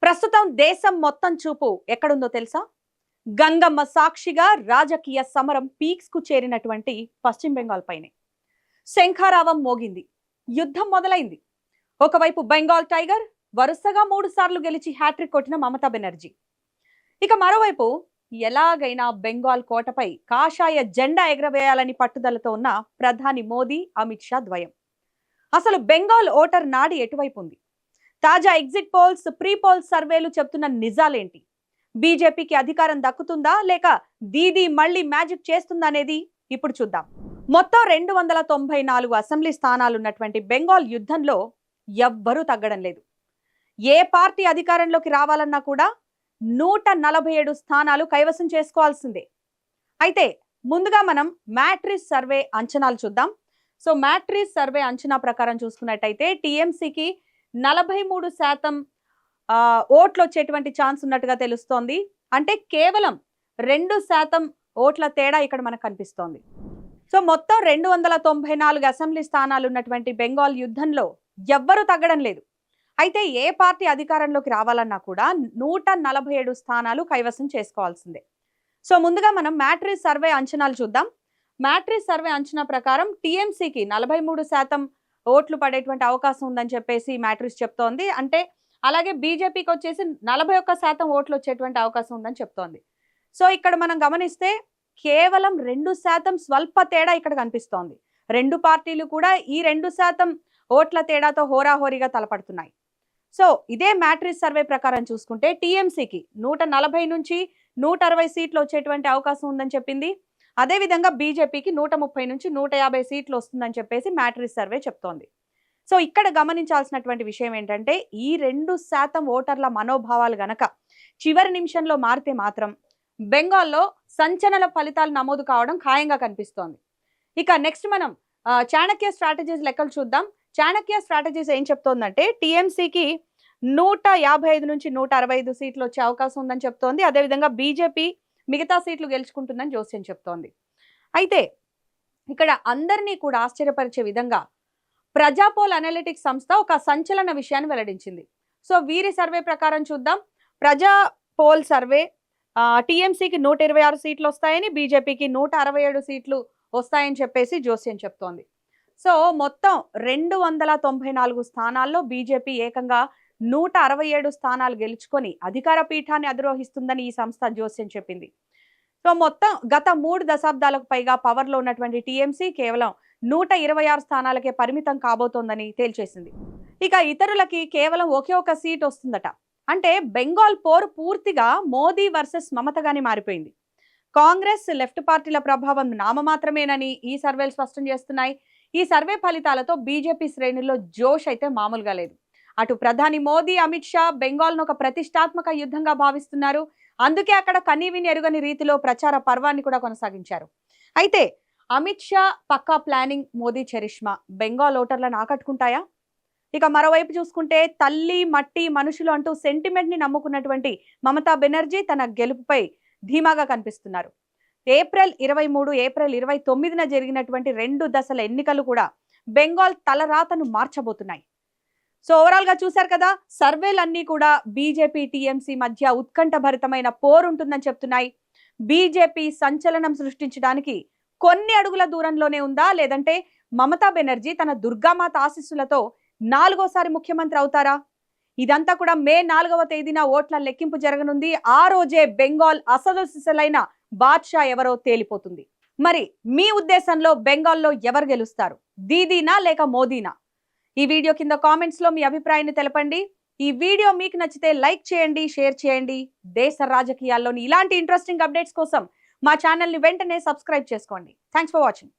ప్రస్తుతం దేశం మొత్తం చూపు ఎక్కడుందో తెలుసా? గంగమ్మ సాక్షిగా రాజకీయ సమరం పీక్స్ కు చేరినటువంటి పశ్చిమ బెంగాల్ పైనే శంఖారావం మోగింది. యుద్ధం మొదలైంది. ఒకవైపు బెంగాల్ టైగర్ వరుసగా 3 సార్లు గెలిచి హ్యాట్రిక్ కొట్టిన మమతా బెనర్జీ, ఇక మరోవైపు ఎలాగైనా బెంగాల్ కోటపై కాషాయ జెండా ఎగరవేయాలని పట్టుదలతో ఉన్న ప్రధాని మోదీ, అమిత్ షా ద్వయం. అసలు బెంగాల్ ఓటర్ నాడి ఎటువైపు ఉంది? తాజా ఎగ్జిట్ పోల్స్, ప్రీ పోల్స్ సర్వేలు చెప్తున్న నిజాలేంటి? బీజేపీకి అధికారం దక్కుతుందా లేక దీదీ మళ్ళీ మ్యాజిక్ చేస్తుందా అనేది ఇప్పుడు చూద్దాం. మొత్తం 294 అసెంబ్లీ స్థానాలున్నటువంటి బెంగాల్ యుద్ధంలో ఎవ్వరూ తగ్గడం లేదు. ఏ పార్టీ అధికారంలోకి రావాలన్నా కూడా 147 స్థానాలు కైవసం చేసుకోవాల్సిందే. అయితే ముందుగా మనం మ్యాట్రిక్స్ సర్వే అంచనాలు చూద్దాం. సో మ్యాట్రిక్స్ సర్వే అంచనా ప్రకారం చూసుకున్నట్టయితే టీఎంసీకి 43% ఓట్లు వచ్చేటువంటి ఛాన్స్ ఉన్నట్టుగా తెలుస్తోంది. అంటే కేవలం 2% ఓట్ల తేడా ఇక్కడ మనకు కనిపిస్తోంది. సో మొత్తం 294 అసెంబ్లీ స్థానాలు ఉన్నటువంటి బెంగాల్ యుద్ధంలో ఎవ్వరూ తగ్గడం లేదు. అయితే ఏ పార్టీ అధికారంలోకి రావాలన్నా కూడా 147 స్థానాలు కైవసం చేసుకోవాల్సిందే. సో ముందుగా మనం మ్యాట్రిక్స్ సర్వే అంచనాలు చూద్దాం. మ్యాట్రిక్స్ సర్వే అంచనా ప్రకారం టీఎంసీకి 43% ఓట్లు పడేటువంటి అవకాశం ఉందని చెప్పేసి మ్యాట్రిక్స్ చెప్తోంది. అంటే అలాగే బీజేపీకి వచ్చేసి 41% ఓట్లు వచ్చేటువంటి అవకాశం ఉందని చెప్తోంది. సో ఇక్కడ మనం గమనిస్తే కేవలం 2% స్వల్ప తేడా ఇక్కడ కనిపిస్తోంది. రెండు పార్టీలు కూడా ఈ 2% ఓట్ల తేడాతో హోరాహోరీగా తలపడుతున్నాయి. సో ఇదే మ్యాట్రిక్స్ సర్వే ప్రకారం చూసుకుంటే టీఎంసీకి 140 నుంచి 160 సీట్లు వచ్చేటువంటి అవకాశం ఉందని చెప్పింది. అదేవిధంగా బీజేపీకి 130 నుంచి 150 సీట్లు వస్తుందని చెప్పేసి మ్యాట్రిక్స్ సర్వే చెప్తోంది. సో ఇక్కడ గమనించాల్సినటువంటి విషయం ఏంటంటే ఈ 2% ఓటర్ల మనోభావాలు గనక చివరి నిమిషంలో మారితే మాత్రం బెంగాల్లో సంచలన ఫలితాలు నమోదు కావడం ఖాయంగా కనిపిస్తోంది. ఇక నెక్స్ట్ మనం చాణక్య స్ట్రాటజీస్ లెక్కలు చూద్దాం. చాణక్య స్ట్రాటజీస్ ఏం చెప్తోందంటే టీఎంసీకి 155 నుంచి 165 సీట్లు వచ్చే అవకాశం ఉందని చెప్తోంది. అదేవిధంగా బీజేపీ మిగతా సీట్లు గెలుచుకుంటుందని జోస్యం చెప్తోంది. అయితే ఇక్కడ అందరినీ కూడా ఆశ్చర్యపరిచే విధంగా ప్రజాపోల్ అనలిటిక్స్ సంస్థ ఒక సంచలన విషయాన్ని వెల్లడించింది. సో వీరి సర్వే ప్రకారం చూద్దాం. ప్రజా పోల్ సర్వే టీఎంసీకి 126 సీట్లు వస్తాయని, బీజేపీకి 167 సీట్లు వస్తాయని చెప్పేసి జోస్యం చెప్తోంది. సో మొత్తం 294 స్థానాల్లో బీజేపీ ఏకంగా 167 స్థానాలు గెలుచుకొని అధికార పీఠాన్ని అధిరోహిస్తుందని ఈ సంస్థ జోస్యం చెప్పింది. సో మొత్తం గత 3 దశాబ్దాలకు పైగా పవర్లో ఉన్నటువంటి టీఎంసీ కేవలం 126 స్థానాలకే పరిమితం కాబోతోందని తేల్చేసింది. ఇక ఇతరులకి కేవలం ఒకే ఒక సీట్ వస్తుందట. అంటే బెంగాల్ పోరు పూర్తిగా మోదీ వర్సెస్ మమతగానే మారిపోయింది. కాంగ్రెస్, లెఫ్ట్ పార్టీల ప్రభావం నామమాత్రమేనని ఈ సర్వేలు స్పష్టం చేస్తున్నాయి. ఈ సర్వే ఫలితాలతో బీజేపీ శ్రేణుల్లో జోష్ అయితే మామూలుగా లేదు. అటు ప్రధాని మోదీ, అమిత్ షా బెంగాల్ను ఒక ప్రతిష్టాత్మక యుద్ధంగా భావిస్తున్నారు. అందుకే అక్కడ కనీవిని ఎరుగని రీతిలో ప్రచార పర్వాన్ని కూడా కొనసాగించారు. అయితే అమిత్ షా పక్కా ప్లానింగ్, మోదీ చరిష్మా బెంగాల్ ఓటర్లను ఆకట్టుకుంటాయా? ఇక మరోవైపు చూసుకుంటే తల్లి, మట్టి, మనుషులు అంటూ సెంటిమెంట్ ని నమ్ముకున్నటువంటి మమతా బెనర్జీ తన గెలుపుపై ధీమాగా కనిపిస్తున్నారు. ఏప్రిల్ 23, ఏప్రిల్ 29న జరిగినటువంటి 2 దశల ఎన్నికలు కూడా బెంగాల్ తలరాతను మార్చబోతున్నాయి. సో ఓవరాల్ గా చూశారు కదా, సర్వేలన్నీ కూడా బీజేపీ, టీఎంసీ మధ్య ఉత్కంఠభరితమైన పోరు ఉంటుందని చెప్తున్నాయి. బీజేపీ సంచలనం సృష్టించడానికి కొన్ని అడుగుల దూరంలోనే ఉందా, లేదంటే మమతా బెనర్జీ తన దుర్గామాత ఆశీస్సులతో 4వసారి ముఖ్యమంత్రి అవుతారా? ఇదంతా కూడా మే 4వ తేదీన ఓట్ల లెక్కింపు జరగనుంది. ఆ రోజే బెంగాల్ అసలు సిసలైన బాద్షా ఎవరో తేలిపోతుంది. మరి మీ ఉద్దేశంలో బెంగాల్లో ఎవరు గెలుస్తారు? దీదీనా లేక మోదీనా? ఈ వీడియో కింద కామెంట్స్ లో మీ అభిప్రాయాన్ని తెలపండి. ఈ వీడియో మీకు నచ్చితే లైక్ చేయండి, షేర్ చేయండి. దేశ రాజకీయాల్లోని ఇలాంటి ఇంట్రెస్టింగ్ అప్డేట్స్ కోసం మా ఛానల్ ని వెంటనే సబ్స్క్రైబ్ చేసుకోండి. Thanks for watching.